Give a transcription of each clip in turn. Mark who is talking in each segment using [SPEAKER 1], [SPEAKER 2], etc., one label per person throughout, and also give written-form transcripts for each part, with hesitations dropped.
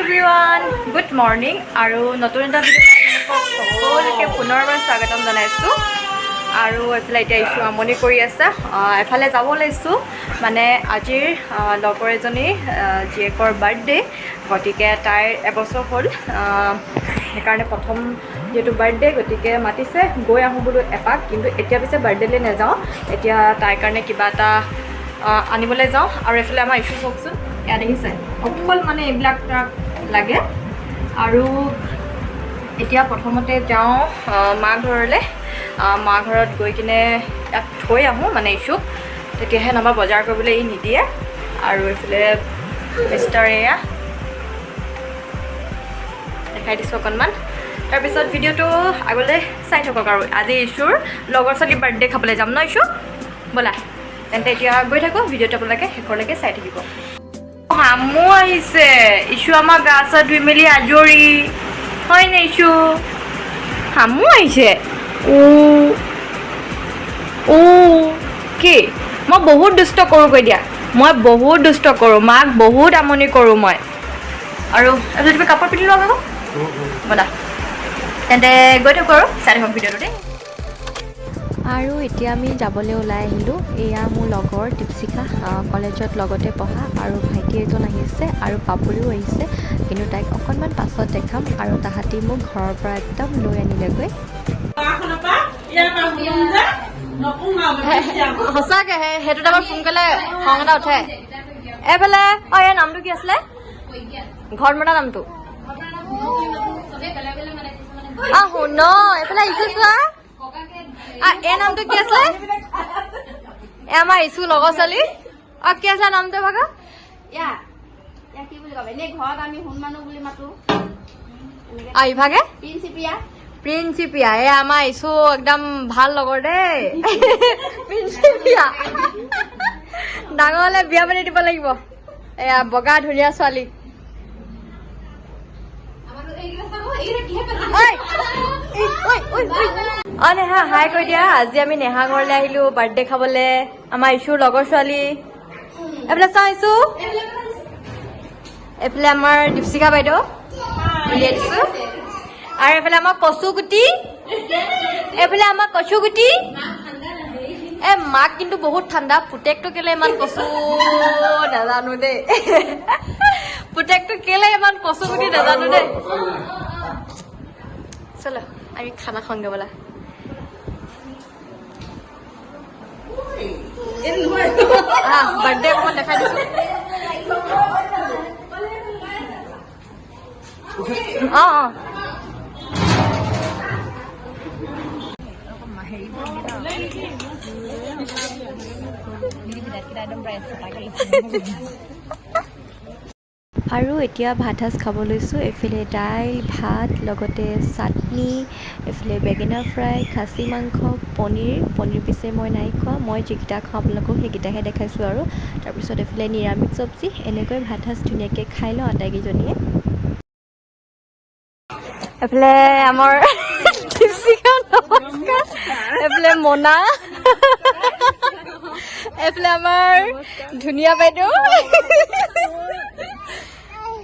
[SPEAKER 1] Everyone good morning আৰু নতুন এটা ভিডিঅ'ত সকলোকে পুনৰবাৰ স্বাগতম জনাইছোঁ আৰু এইফালে এতিয়া ইছ্যু আমনি কৰি আছে এফালে যাব ওলাইছোঁ মানে আজিৰ লগৰ এজনী জীয়েকৰ বাৰ্থডে গতিকে তাইৰ এবছৰ হ'ল সেইকাৰণে প্ৰথম যিহেতু বাৰ্থডে গতিকে মাতিছে গৈ আহোঁ বোলো এপাক কিন্তু এতিয়া পিছে বাৰ্থডেলৈ নাযাওঁ এতিয়া তাইৰ কাৰণে কিবা এটা আনিবলৈ যাওঁ আৰু এইফালে আমাৰ ইছ্যু চাওকচোন ইয়াত দেখিছে অকল মানে এইবিলাক তাক লাগে আৰু এতিয়া প্ৰথমতে যাওঁ মা ঘৰলৈ মা ঘৰত গৈ কিনে ইয়াত থৈ আহোঁ মানে ইছ্যুক তেতিয়াহে নহ'বা বজাৰ কৰিবলৈ ই নিদিয়ে আৰু এইফালে মিষ্টাৰ এয়া দেখাই দিছোঁ অকণমান তাৰপিছত ভিডিঅ'টো আগলৈ চাই থাকক আৰু আজি ইছ্যুৰ লগৰ ছোৱালীৰ বাৰ্থডে খাবলৈ যাম ন ইছ্যু ব'লা তেন্তে এতিয়া গৈ থাকোঁ ভিডিঅ'টো আপোনালোকে শেষলৈকে চাই থাকিব হামু আহিছে ইছ্যু আমাৰ গা চা ধুই মেলি আজৰি হয় নে ইছ্যু হামু আহিছে কি মই বহুত দুষ্ট কৰোঁ কৈ দিয়া মই বহুত দুষ্ট কৰোঁ মাক বহুত আমনি কৰোঁ মই আৰু তুমি কাপোৰ পিন্ধি লোৱা আকৌ ব'লা তেন্তে গৈ থাকোঁ আৰু চাই থাকক ভিডিঅ'টো দেই আৰু এতিয়া আমি যাবলৈ ওলাই আহিলোঁ এয়া মোৰ লগৰ দীপশিখা কলেজত লগতে পঢ়া আৰু ভাইটি এজন আহিছে আৰু পাপুলিও আহিছে কিন্তু তাইক অকণমান পাছত দেখাম আৰু তাহাঁতি মোক ঘৰৰ পৰা একদম লৈ আনিলেগৈ সঁচাকৈ সেইটো টাইমত সোনকালে খং এটা উঠে এইফালে ইয়াৰ নামটো কি আছিলে ঘৰত মতা নামটো শুন এইফালে ইছ্যু চোৱা এই নামটো কি আছিলে এই আমাৰ ইছ্যু লগৰ ছোৱালী কি আছিলে নামটো ভাগা ইভাগে প্ৰিন্সিপিয়া এই আমাৰ ইছ্যু একদম ভাল লগৰ দেই প্ৰিন্সিপিয়া ডাঙৰ হলে বিয়া পাতি দিব লাগিব এয়া বগা ধুনীয়া ছোৱালী নেহা হাই কৈ দিয়া আজি আমি নেহা ঘৰলৈ আহিলো বাৰ্থডে খাবলৈ আমাৰ ইছ্যুৰ লগৰ ছোৱালী এইফালে চাওঁ ইছ্যু এইফালে আমাৰ দীপশিখা বাইদেউ উলিয়াই দিছো আৰু এইফালে আমাৰ কচুগুটি এইফালে আমাৰ কচুগুটি মাক কিন্তু বহুত ঠাণ্ডা পুতেকটো কেলে ইমান কচু নাজানো দেই পুতেকটো কেলে ইমান কচুগুটি নাজানো দেই চলো আমি খানা খাওঁগে বোলা বাৰ্থডে অকণমান দেখাই দিছো আৰু এতিয়া ভাত সাজ খাব লৈছোঁ এইফালে দাইল ভাত লগতে চাটনি এইফালে বেঙেনা ফ্ৰাই খাচী মাংস পনীৰ পিছে মই নাই খোৱা মই যিকেইটা খাওঁ আপোনালোকক সেইকেইটাহে দেখাইছোঁ আৰু তাৰপিছত এইফালে নিৰামিষ চব্জি এনেকৈ ভাত সাজ ধুনীয়াকৈ খাই লওঁ আটাইকেইজনীয়ে এইফালে আমাৰ এইফালে মনা এইফালে আমাৰ ধুনীয়া বাইদেউ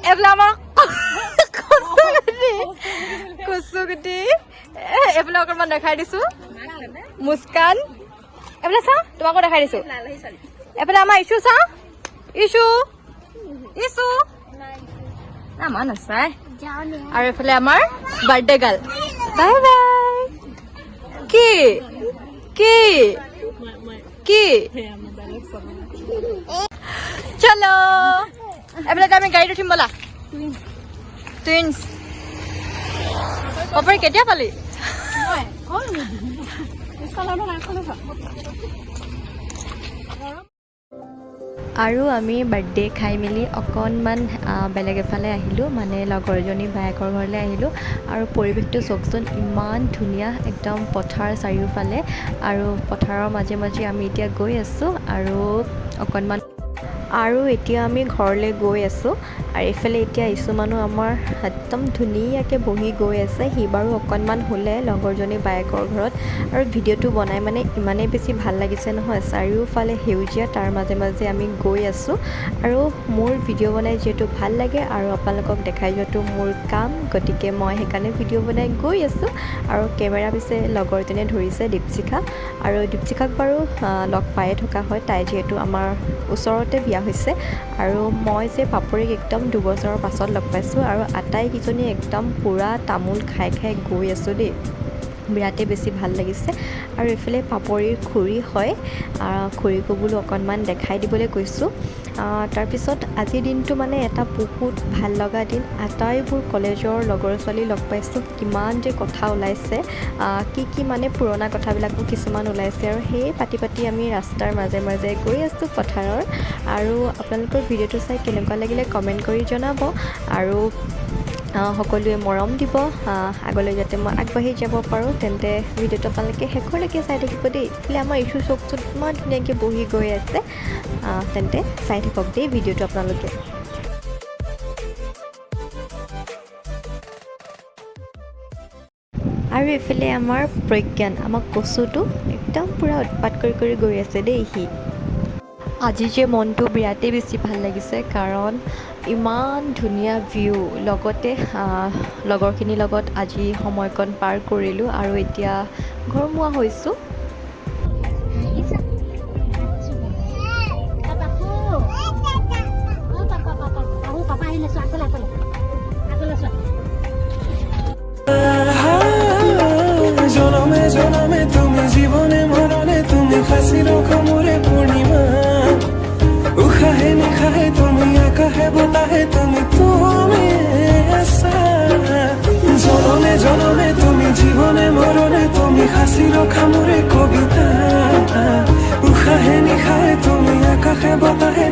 [SPEAKER 1] এইফালে আমাৰ কচুগুটি এইফালে অকণমান দেখাই দিছো মুস্কান এইফালে চা তোমাকো দেখাই দিছো এইফালে আমাৰ ইছ্যু চা ইছ্যু আমাৰ নাচাই আৰু এইফালে আমাৰ বাৰ্থডে গাৰ্ল বাই বাই কি চলো এইফালে আমি গাড়ীত উঠিম ব'লা টুইনছ পাপৰি কেতিয়া পালি আৰু আমি বাৰ্থডে খাই মেলি অকণমান বেলেগ এফালে আহিলোঁ মানে লগৰজনী বায়েকৰ ঘৰলৈ আহিলোঁ আৰু পৰিৱেশটো চাওকচোন ইমান ধুনীয়া একদম পথাৰ চাৰিওফালে আৰু পথাৰৰ মাজে মাজে আমি এতিয়া গৈ আছোঁ আৰু অকণমান আৰু এতিয়া আমি ঘৰলৈ গৈ আছোঁ আৰু এইফালে এতিয়া আহিছোঁ মানুহ আমাৰ একদম ধুনীয়াকৈ বহি গৈ আছে। সি বাৰু অকণমান হ'লে লগৰজনী বায়েকৰ ঘৰত, আৰু ভিডিঅ'টো বনাই মানে ইমানেই বেছি ভাল লাগিছে নহয়। চাৰিওফালে সেউজীয়া, তাৰ মাজে মাজে আমি গৈ আছোঁ। আৰু মোৰ ভিডিঅ' বনাই যিহেতু ভাল লাগে আৰু আপোনালোকক দেখাই যোৱাটো মোৰ কাম, গতিকে মই সেইকাৰণে ভিডিঅ' বনাই গৈ আছোঁ। আৰু কেমেৰা পিছে লগৰজনীয়ে ধৰিছে, দীপশিখা। আৰু দীপশিখাক বাৰু লগ পায়ে থকা হয়, তাই যিহেতু আমাৰ ওচৰতে বিয়া হৈছে। আৰু মই যে পাপৰিক একদম 2 বছৰৰ পাছত লগ পাইছোঁ, আৰু আটাইকেইজনী একদম পূৰা তামোল খাই খাই গৈ আছোঁ দেই। বিৰাটেই বেছি ভাল লাগিছে। আৰু এইফালে পাপৰিৰ খুৰী হয়, খুৰীকো বোলো অকণমান দেখাই দিবলৈ কৈছোঁ। তাৰপিছত আজিৰ দিনটো মানে এটা বহুত ভাল লগা দিন। আটাইবোৰ কলেজৰ লগৰ ছোৱালী লগ পাইছোঁ। কিমান যে কথা ওলাইছে, কি মানে পুৰণা কথাবিলাকো কিছুমান ওলাইছে, আৰু সেই পাতি পাতি আমি ৰাস্তাৰ মাজে মাজে গৈ আছোঁ পথাৰৰ। আৰু আপোনালোকৰ ভিডিঅ'টো চাই কেনেকুৱা লাগিলে কমেণ্ট কৰি জনাব, আৰু সকলোৱে মৰম দিব। আগলৈ যাতে মই আগবাঢ়ি যাব পাৰোঁ, তেন্তে ভিডিঅ'টো আপোনালোকে শেষলৈকে চাই থাকিব দেই। এইফালে আমাৰ ইছ্যু চকটোত ইমান ধুনীয়াকৈ বহি গৈ আছে, তেন্তে চাই থাকক দেই ভিডিঅ'টো আপোনালোকে। আৰু এইফালে আমাৰ প্ৰজ্ঞান, আমাৰ কচুটো একদম পূৰা উৎপাত কৰি কৰি গৈ আছে দেই সি। আজি যে মনটো বিৰাটেই বেছি ভাল লাগিছে, কাৰণ ইমান ধুনীয়া ভিউ, লগতে লগৰখিনিৰ লগত আজি সময়কণ পাৰ কৰিলোঁ, আৰু এতিয়া ঘৰমুৱা হৈছোঁ।
[SPEAKER 2] জনমে জনমে তুমি জীবনে মরণে তুমি হাসি রোখো মোরে পূর্ণিমা, উশাহে নিশাহে তুমি আকাশে বতাহে তুমি আছা। জনমে জনমে তুমি জীবনে মরণে তুমি হাসি রোখা মোরে কবিতা, উশাহে নিশাহে তুমি আকাশে বতাহে